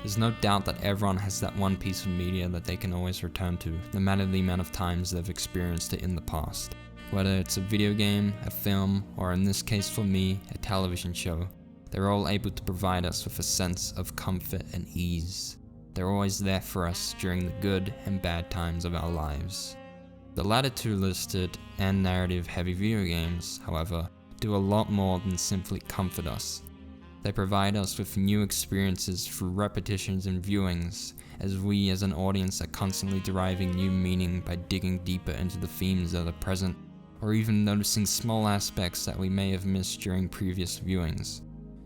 There's no doubt that everyone has that one piece of media that they can always return to, no matter the amount of times they've experienced it in the past. Whether it's a video game, a film, or in this case for me, a television show, they're all able to provide us with a sense of comfort and ease. They're always there for us during the good and bad times of our lives. The latter two listed, and narrative-heavy video games, however, do a lot more than simply comfort us. They provide us with new experiences through repetitions and viewings, as we as an audience are constantly deriving new meaning by digging deeper into the themes that are present, or even noticing small aspects that we may have missed during previous viewings.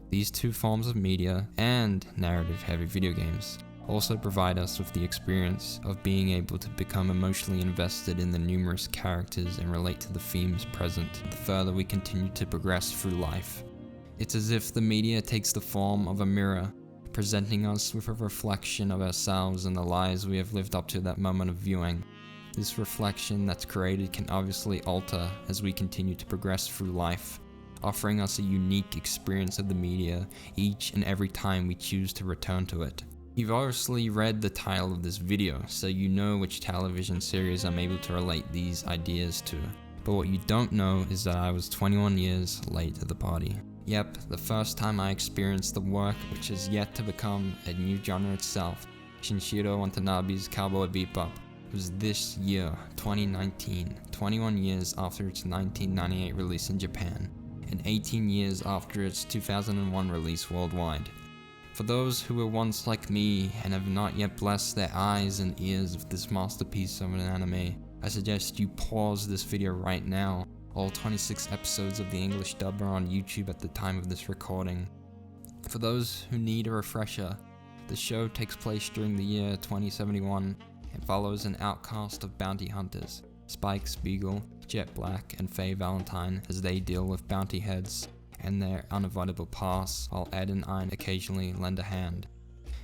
These two forms of media, and narrative-heavy video games, also provide us with the experience of being able to become emotionally invested in the numerous characters and relate to the themes present the further we continue to progress through life. It's as if the media takes the form of a mirror, presenting us with a reflection of ourselves and the lives we have lived up to that moment of viewing. This reflection that's created can obviously alter as we continue to progress through life, offering us a unique experience of the media each and every time we choose to return to it. You've obviously read the title of this video, so you know which television series I'm able to relate these ideas to. But what you don't know is that I was 21 years late to the party. Yep, the first time I experienced the work which is yet to become a new genre itself, Shinichiro Watanabe's Cowboy Bebop, was this year, 2019, 21 years after its 1998 release in Japan, and 18 years after its 2001 release worldwide. For those who were once like me and have not yet blessed their eyes and ears with this masterpiece of an anime, I suggest you pause this video right now. All 26 episodes of the English dub are on YouTube at the time of this recording. For those who need a refresher, the show takes place during the year 2071 and follows an outcast of bounty hunters, Spike Spiegel, Jet Black, and Faye Valentine, as they deal with bounty heads and their unavoidable past, while Ed and Ein occasionally lend a hand.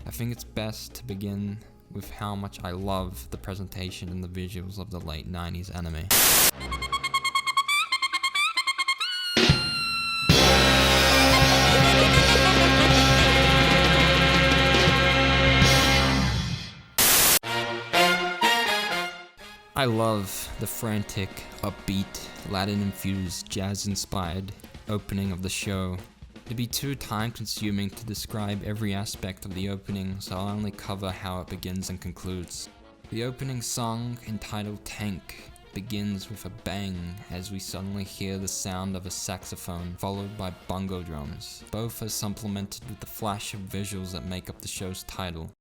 I think it's best to begin with how much I love the presentation and the visuals of the late 90s anime. I love the frantic, upbeat, Latin-infused, jazz-inspired opening of the show. It'd be too time-consuming to describe every aspect of the opening, so I'll only cover how it begins and concludes. The opening song, entitled Tank, begins with a bang as we suddenly hear the sound of a saxophone followed by bongo drums. Both are supplemented with the flash of visuals that make up the show's title.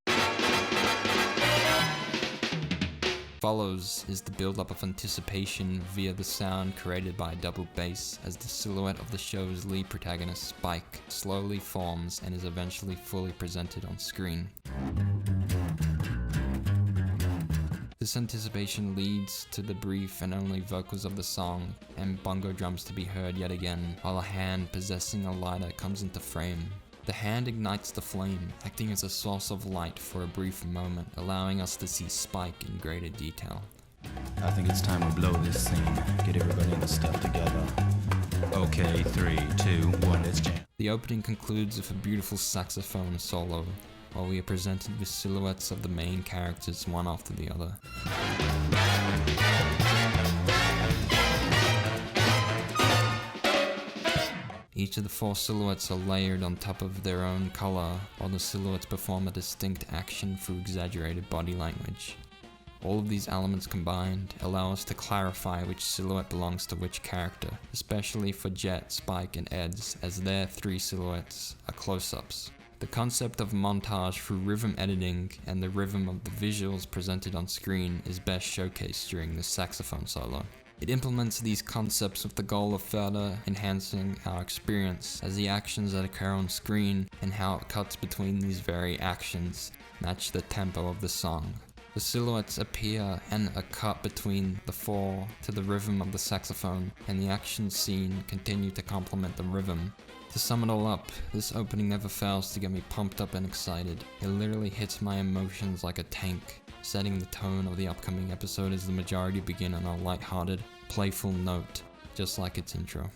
Follows is the build-up of anticipation via the sound created by a double bass as the silhouette of the show's lead protagonist, Spike, slowly forms and is eventually fully presented on screen. This anticipation leads to the brief and only vocals of the song and bongo drums to be heard yet again, while a hand possessing a lighter comes into frame. The hand ignites the flame, acting as a source of light for a brief moment, allowing us to see Spike in greater detail. I think it's time to blow this scene. Get everybody in the stuff together. Okay, 3, 2, 1, let's jam. The opening concludes with a beautiful saxophone solo, while we are presented with silhouettes of the main characters one after the other. Each of the 4 silhouettes are layered on top of their own color, while the silhouettes perform a distinct action through exaggerated body language. All of these elements combined allow us to clarify which silhouette belongs to which character, especially for Jet, Spike, and Ed's, as their 3 silhouettes are close-ups. The concept of montage through rhythm editing and the rhythm of the visuals presented on screen is best showcased during this saxophone solo. It implements these concepts with the goal of further enhancing our experience, as the actions that occur on screen and how it cuts between these very actions match the tempo of the song. The silhouettes appear and are cut between the 4 to the rhythm of the saxophone, and the action scene continue to complement the rhythm. To sum it all up, this opening never fails to get me pumped up and excited. It literally hits my emotions like a tank, setting the tone of the upcoming episode as the majority begin on a lighthearted, playful note, just like its intro.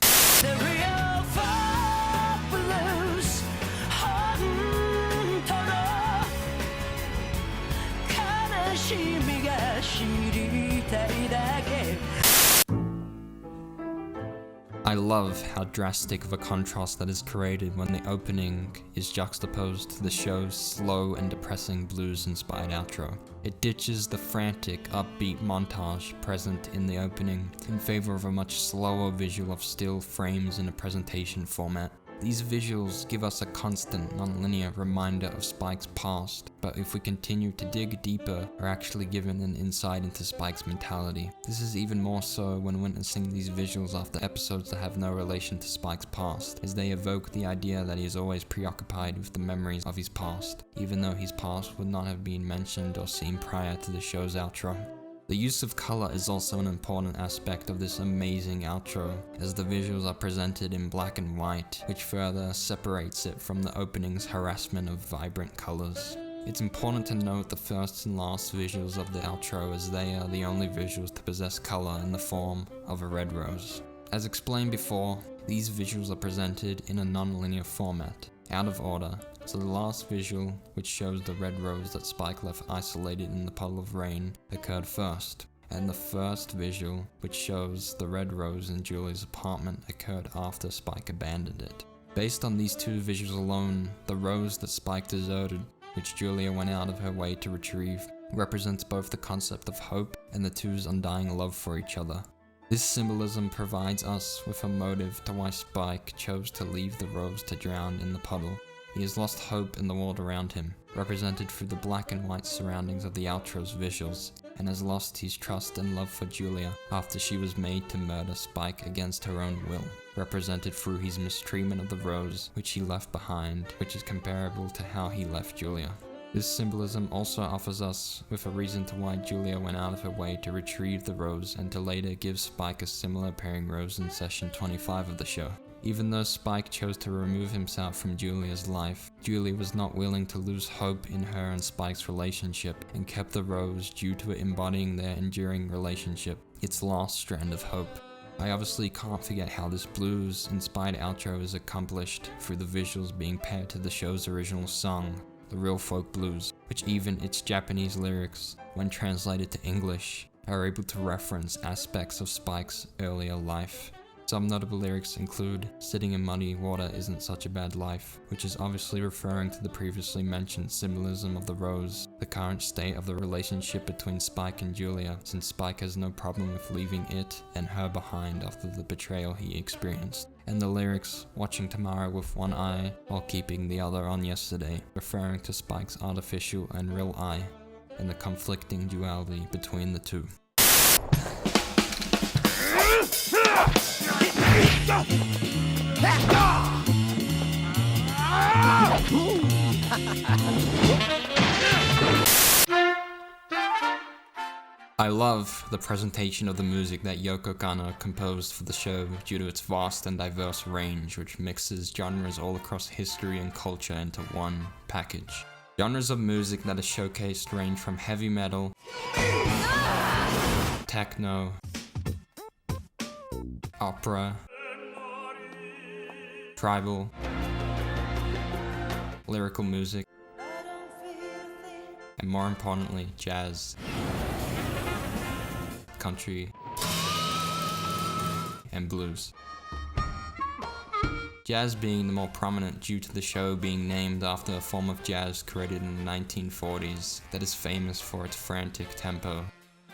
I love how drastic of a contrast that is created when the opening is juxtaposed to the show's slow and depressing blues-inspired outro. It ditches the frantic, upbeat montage present in the opening in favor of a much slower visual of still frames in a presentation format. These visuals give us a constant, non-linear reminder of Spike's past, but if we continue to dig deeper, we're actually given an insight into Spike's mentality. This is even more so when witnessing these visuals after episodes that have no relation to Spike's past, as they evoke the idea that he is always preoccupied with the memories of his past, even though his past would not have been mentioned or seen prior to the show's outro. The use of color is also an important aspect of this amazing outro, as the visuals are presented in black and white, which further separates it from the opening's harassment of vibrant colors. It's important to note the first and last visuals of the outro, as they are the only visuals to possess color in the form of a red rose. As explained before, these visuals are presented in a non-linear format, out of order. So the last visual, which shows the red rose that Spike left isolated in the puddle of rain, occurred first, and the first visual, which shows the red rose in Julia's apartment, occurred after Spike abandoned it. Based on these two visuals alone, the rose that Spike deserted, which Julia went out of her way to retrieve, represents both the concept of hope and the two's undying love for each other. This symbolism provides us with a motive to why Spike chose to leave the rose to drown in the puddle. He has lost hope in the world around him, represented through the black and white surroundings of the outro's visuals, and has lost his trust and love for Julia after she was made to murder Spike against her own will, represented through his mistreatment of the rose which he left behind, which is comparable to how he left Julia. This symbolism also offers us with a reason to why Julia went out of her way to retrieve the rose and to later give Spike a similar appearing rose in session 25 of the show. Even though Spike chose to remove himself from Julia's life, Julia was not willing to lose hope in her and Spike's relationship and kept the rose due to it embodying their enduring relationship, its last strand of hope. I obviously can't forget how this blues-inspired outro is accomplished through the visuals being paired to the show's original song, the real folk blues, which even its Japanese lyrics, when translated to English, are able to reference aspects of Spike's earlier life. Some notable lyrics include "Sitting in muddy water isn't such a bad life," which is obviously referring to the previously mentioned symbolism of the rose, the current state of the relationship between Spike and Julia, since Spike has no problem with leaving it and her behind after the betrayal he experienced. And the lyrics, "Watching tomorrow with one eye while keeping the other on yesterday," referring to Spike's artificial and real eye, and the conflicting duality between the two. I love the presentation of the music that Yoko Kanno composed for the show due to its vast and diverse range, which mixes genres all across history and culture into one package. Genres of music that are showcased range from heavy metal, techno, opera, tribal, lyrical music, and more importantly, jazz, country, and blues. Jazz being the more prominent due to the show being named after a form of jazz created in the 1940s that is famous for its frantic tempo.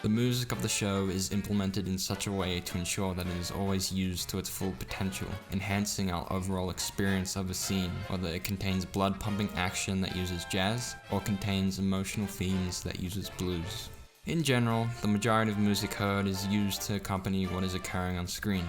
The music of the show is implemented in such a way to ensure that it is always used to its full potential, enhancing our overall experience of a scene, whether it contains blood-pumping action that uses jazz, or contains emotional themes that uses blues. In general, the majority of music heard is used to accompany what is occurring on screen.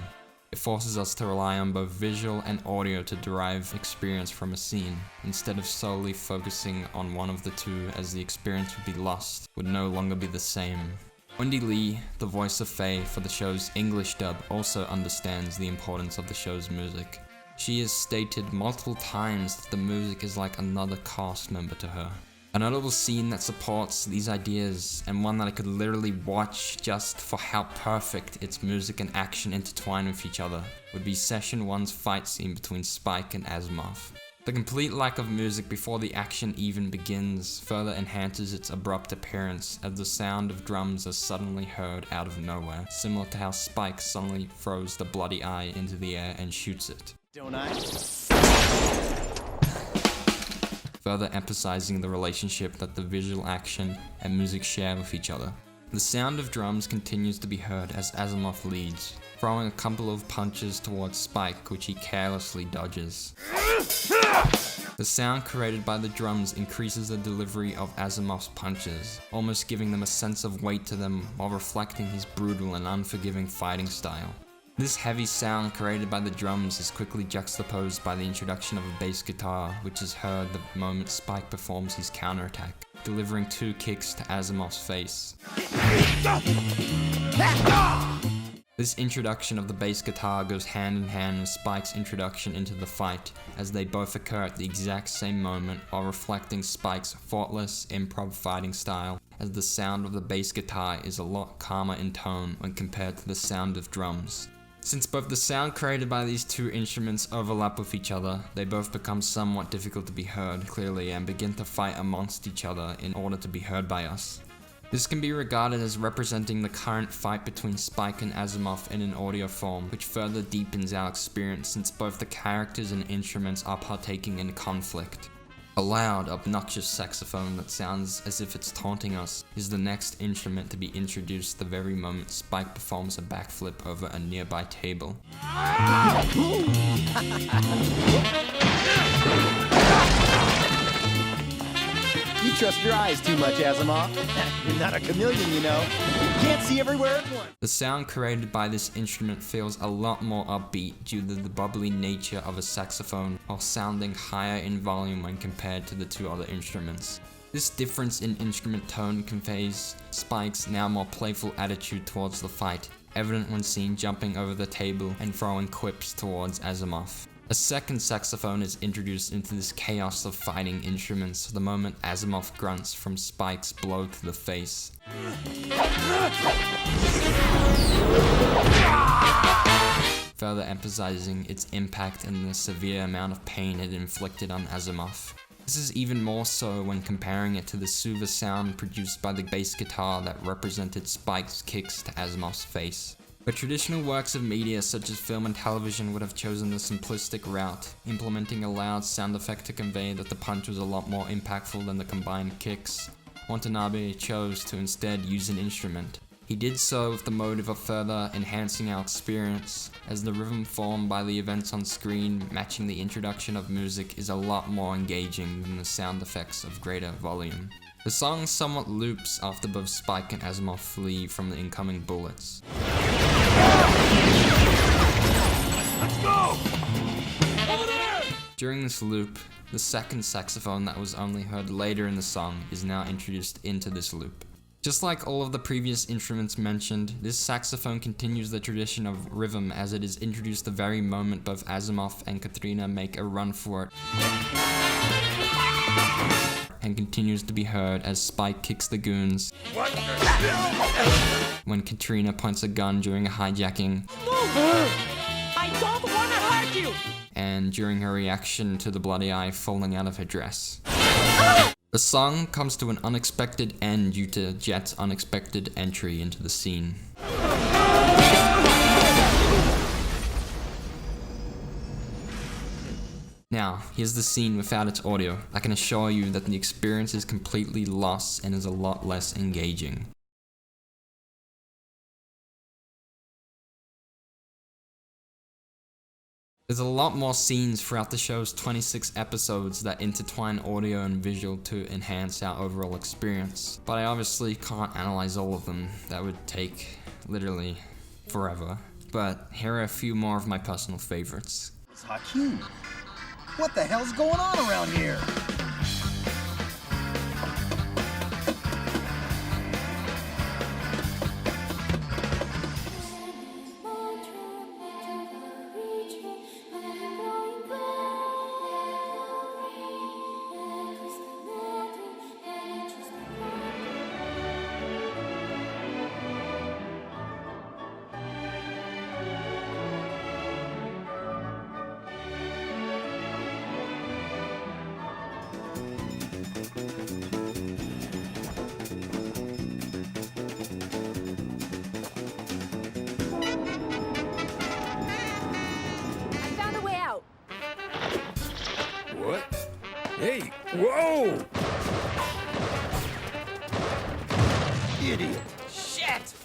It forces us to rely on both visual and audio to derive experience from a scene, instead of solely focusing on one of the two, as the experience would be lost, would no longer be the same. Wendy Lee, the voice of Faye for the show's English dub, also understands the importance of the show's music. She has stated multiple times that the music is like another cast member to her. A notable scene that supports these ideas, and one that I could literally watch just for how perfect its music and action intertwine with each other, would be Session 1's fight scene between Spike and Asimov. The complete lack of music before the action even begins further enhances its abrupt appearance as the sound of drums is suddenly heard out of nowhere, similar to how Spike suddenly throws the bloody eye into the air and shoots it. Don't I? Further emphasizing the relationship that the visual action and music share with each other. The sound of drums continues to be heard as Asimov leads, throwing a couple of punches towards Spike, which he carelessly dodges. The sound created by the drums increases the delivery of Asimov's punches, almost giving them a sense of weight to them while reflecting his brutal and unforgiving fighting style. This heavy sound created by the drums is quickly juxtaposed by the introduction of a bass guitar, which is heard the moment Spike performs his counterattack, delivering 2 kicks to Asimov's face. This introduction of the bass guitar goes hand in hand with Spike's introduction into the fight, as they both occur at the exact same moment while reflecting Spike's thoughtless, improv fighting style, as the sound of the bass guitar is a lot calmer in tone when compared to the sound of drums. Since both the sound created by these 2 instruments overlap with each other, they both become somewhat difficult to be heard clearly and begin to fight amongst each other in order to be heard by us. This can be regarded as representing the current fight between Spike and Asimov in an audio form, which further deepens our experience since both the characters and instruments are partaking in conflict. A loud, obnoxious saxophone that sounds as if it's taunting us is the next instrument to be introduced the very moment Spike performs a backflip over a nearby table. You trust your eyes too much, Asimov. You're not a chameleon, you know. You can't see everywhere at once. The sound created by this instrument feels a lot more upbeat due to the bubbly nature of a saxophone while sounding higher in volume when compared to the 2 other instruments. This difference in instrument tone conveys Spike's now more playful attitude towards the fight, evident when seen jumping over the table and throwing quips towards Asimov. A second saxophone is introduced into this chaos of fighting instruments the moment Asimov grunts from Spike's blow to the face. Further emphasizing its impact and the severe amount of pain it inflicted on Asimov. This is even more so when comparing it to the soother sound produced by the bass guitar that represented Spike's kicks to Asimov's face. But traditional works of media such as film and television would have chosen the simplistic route, implementing a loud sound effect to convey that the punch was a lot more impactful than the combined kicks. Watanabe chose to instead use an instrument. He did so with the motive of further enhancing our experience, as the rhythm formed by the events on screen matching the introduction of music is a lot more engaging than the sound effects of greater volume. The song somewhat loops after both Spike and Asimov flee from the incoming bullets. Let's go! Over there! During this loop, the second saxophone that was only heard later in the song is now introduced into this loop. Just like all of the previous instruments mentioned, this saxophone continues the tradition of rhythm as it is introduced the very moment both Asimov and Katrina make a run for it, and continues to be heard as Spike kicks the goons when Katrina points a gun during a hijacking, I don't want to hurt you! and during her reaction to the bloody eye falling out of her dress. The song comes to an unexpected end due to Jet's unexpected entry into the scene. Now, here's the scene without its audio. I can assure you that the experience is completely lost and is a lot less engaging. There's a lot more scenes throughout the show's 26 episodes that intertwine audio and visual to enhance our overall experience, but I obviously can't analyze all of them. That would take literally forever. But here are a few more of my personal favorites. It's Hakeem. What the hell's going on around here? What? Hey, whoa! Idiot. Shit!